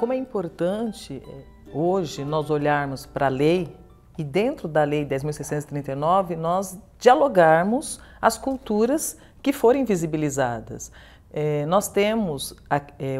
como é importante hoje nós olharmos para a lei e dentro da Lei 10.639 nós dialogarmos as culturas que forem invisibilizadas. Nós temos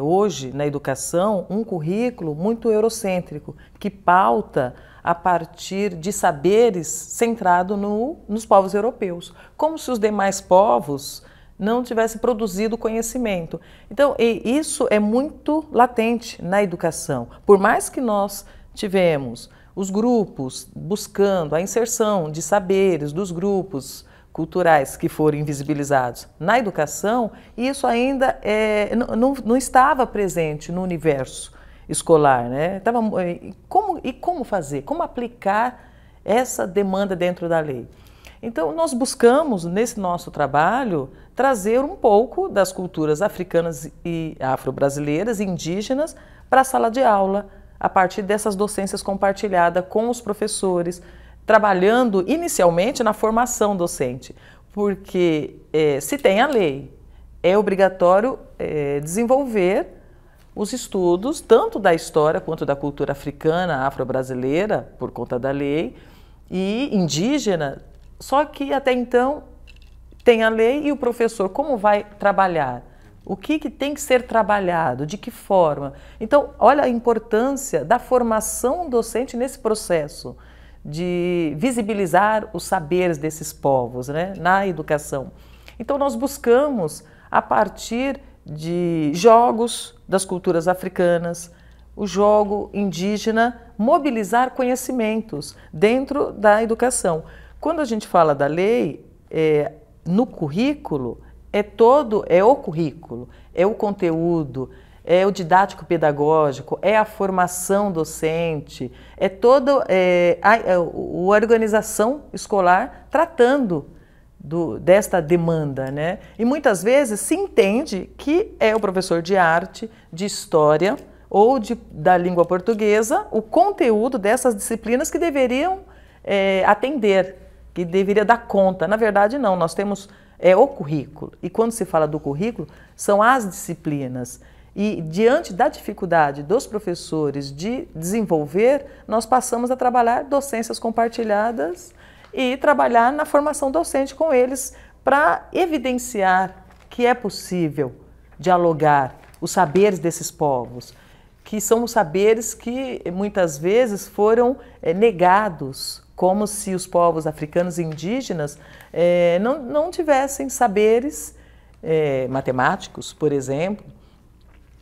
hoje na educação um currículo muito eurocêntrico que pauta a partir de saberes centrado nos povos europeus, como se os demais povos não tivessem produzido conhecimento. Então, isso é muito latente na educação. Por mais que nós tivemos os grupos buscando a inserção de saberes dos grupos culturais que foram invisibilizados na educação, isso ainda não estava presente no universo escolar, né? Como fazer? Como aplicar essa demanda dentro da lei? Então, nós buscamos, nesse nosso trabalho, trazer um pouco das culturas africanas e afro-brasileiras, indígenas, para a sala de aula, a partir dessas docências compartilhadas com os professores, trabalhando inicialmente na formação docente, porque se tem a lei, é obrigatório desenvolver os estudos, tanto da história quanto da cultura africana, afro-brasileira, por conta da lei, e indígena, só que até então tem a lei e o professor como vai trabalhar? O que tem que ser trabalhado? De que forma? Então, olha a importância da formação docente nesse processo de visibilizar os saberes desses povos, né, na educação. Então, nós buscamos, a partir de jogos das culturas africanas, o jogo indígena, mobilizar conhecimentos dentro da educação. Quando a gente fala da lei, no currículo, é o currículo, é o conteúdo, é o didático pedagógico, é a formação docente, é toda a organização escolar tratando desta demanda, né? E muitas vezes se entende que é o professor de arte, de história ou da língua portuguesa, o conteúdo dessas disciplinas que deveriam atender, que deveria dar conta. Na verdade, não, nós temos o currículo. E quando se fala do currículo, são as disciplinas. E diante da dificuldade dos professores de desenvolver, nós passamos a trabalhar docências compartilhadas e trabalhar na formação docente com eles para evidenciar que é possível dialogar os saberes desses povos, que são os saberes que muitas vezes foram negados, como se os povos africanos e indígenas não tivessem saberes matemáticos, por exemplo,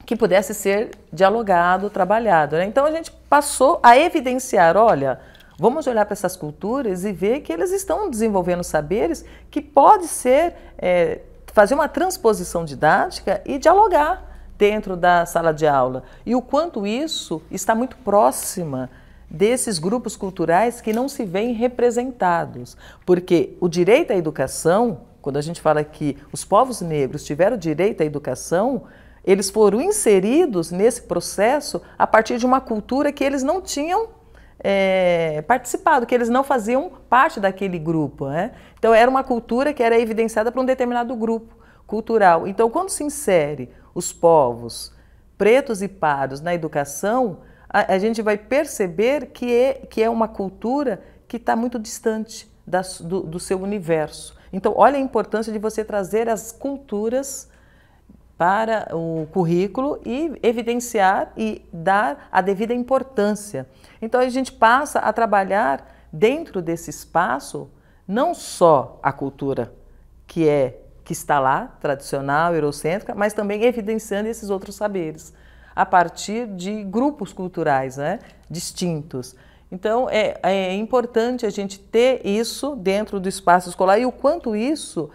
que pudesse ser dialogado, trabalhado, né? Então a gente passou a evidenciar, olha, vamos olhar para essas culturas e ver que eles estão desenvolvendo saberes que pode ser fazer uma transposição didática e dialogar dentro da sala de aula. E o quanto isso está muito próxima desses grupos culturais que não se veem representados. Porque o direito à educação, quando a gente fala que os povos negros tiveram direito à educação, eles foram inseridos nesse processo a partir de uma cultura que eles não tinham participado, que eles não faziam parte daquele grupo, né? Então era uma cultura que era evidenciada por um determinado grupo cultural. Então quando se insere os povos pretos e pardos na educação, a gente vai perceber que é uma cultura que está muito distante do seu universo. Então olha a importância de você trazer as culturas para o currículo e evidenciar e dar a devida importância. Então a gente passa a trabalhar dentro desse espaço não só a cultura que está lá, tradicional, eurocêntrica, mas também evidenciando esses outros saberes, a partir de grupos culturais, né, distintos. Então é importante a gente ter isso dentro do espaço escolar e o quanto isso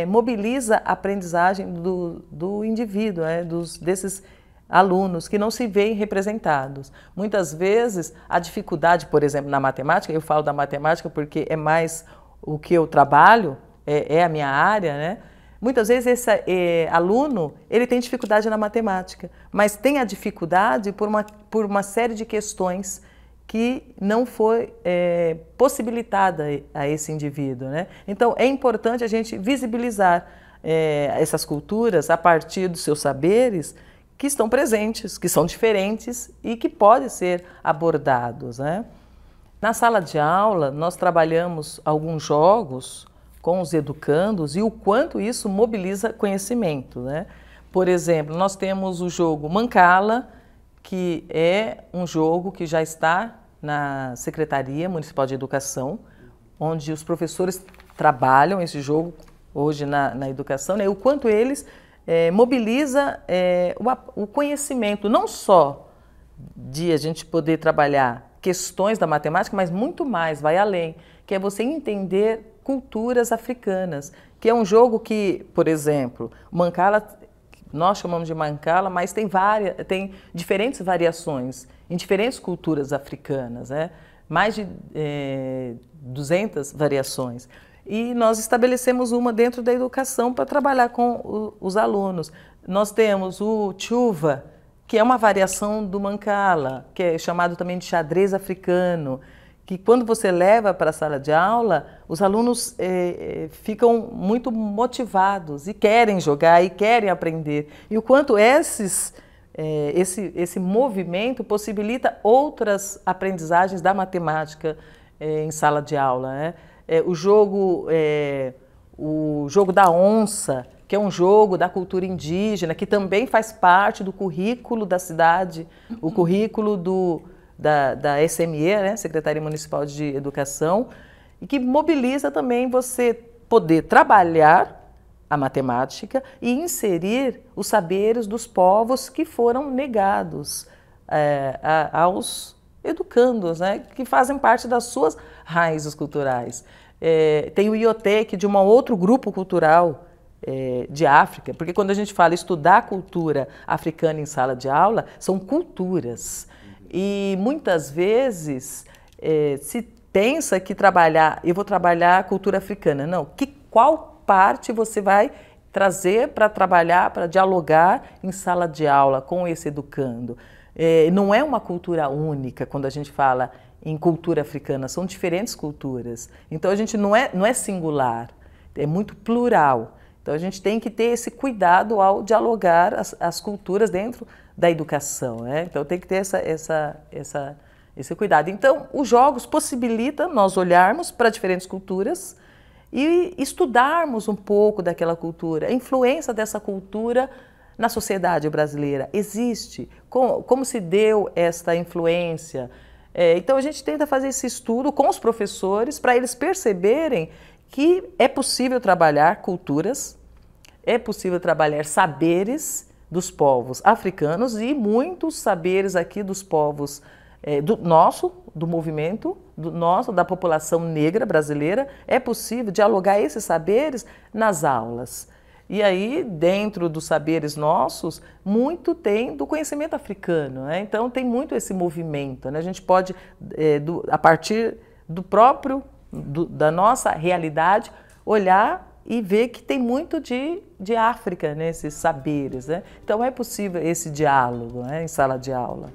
mobiliza a aprendizagem do indivíduo, né, desses alunos que não se veem representados. Muitas vezes a dificuldade, por exemplo, na matemática, eu falo da matemática porque é mais o que eu trabalho, é a minha área, né? Muitas vezes esse aluno ele tem dificuldade na matemática, mas tem a dificuldade por uma série de questões que não foi possibilitada a esse indivíduo, né? Então é importante a gente visibilizar essas culturas a partir dos seus saberes que estão presentes, que são diferentes e que podem ser abordados, né? Na sala de aula, nós trabalhamos alguns jogos com os educandos e o quanto isso mobiliza conhecimento, né? Por exemplo, nós temos o jogo Mancala, que é um jogo que já está na Secretaria Municipal de Educação, onde os professores trabalham esse jogo hoje na educação, né? E o quanto eles mobiliza o conhecimento, não só de a gente poder trabalhar questões da matemática, mas muito mais, vai além, que é você entender culturas africanas, que é um jogo que, por exemplo, Mancala, nós chamamos de Mancala, mas tem diferentes variações em diferentes culturas africanas, né? Mais de 200 variações. E nós estabelecemos uma dentro da educação para trabalhar com os alunos. Nós temos o Chuva, que é uma variação do Mancala, que é chamado também de xadrez africano, que quando você leva para a sala de aula, os alunos ficam muito motivados e querem jogar e querem aprender. E o quanto esse movimento possibilita outras aprendizagens da matemática em sala de aula, né? O jogo da onça, que é um jogo da cultura indígena, que também faz parte do currículo da cidade, o currículo da SME, né, Secretaria Municipal de Educação, e que mobiliza também você poder trabalhar a matemática e inserir os saberes dos povos que foram negados aos educandos, né, que fazem parte das suas raízes culturais. Tem o IOTEC de um outro grupo cultural de África, porque quando a gente fala estudar a cultura africana em sala de aula, são culturas. E muitas vezes se pensa que eu vou trabalhar a cultura africana. Não, qual parte você vai trazer para trabalhar, para dialogar em sala de aula com esse educando? Não é uma cultura única quando a gente fala em cultura africana, são diferentes culturas. Então a gente não é singular, é muito plural. Então a gente tem que ter esse cuidado ao dialogar as culturas dentro da educação, né? Então tem que ter esse cuidado. Então os jogos possibilitam nós olharmos para diferentes culturas e estudarmos um pouco daquela cultura, a influência dessa cultura na sociedade brasileira. Existe? Como se deu esta influência? Então a gente tenta fazer esse estudo com os professores para eles perceberem que é possível trabalhar culturas, é possível trabalhar saberes dos povos africanos e muitos saberes aqui dos povos do movimento, da população negra brasileira. É possível dialogar esses saberes nas aulas. E aí, dentro dos saberes nossos, muito tem do conhecimento africano, né? Então tem muito esse movimento, né? A gente pode, a partir da nossa realidade, olhar e ver que tem muito de África nesses saberes, né? Então é possível esse diálogo, né, em sala de aula.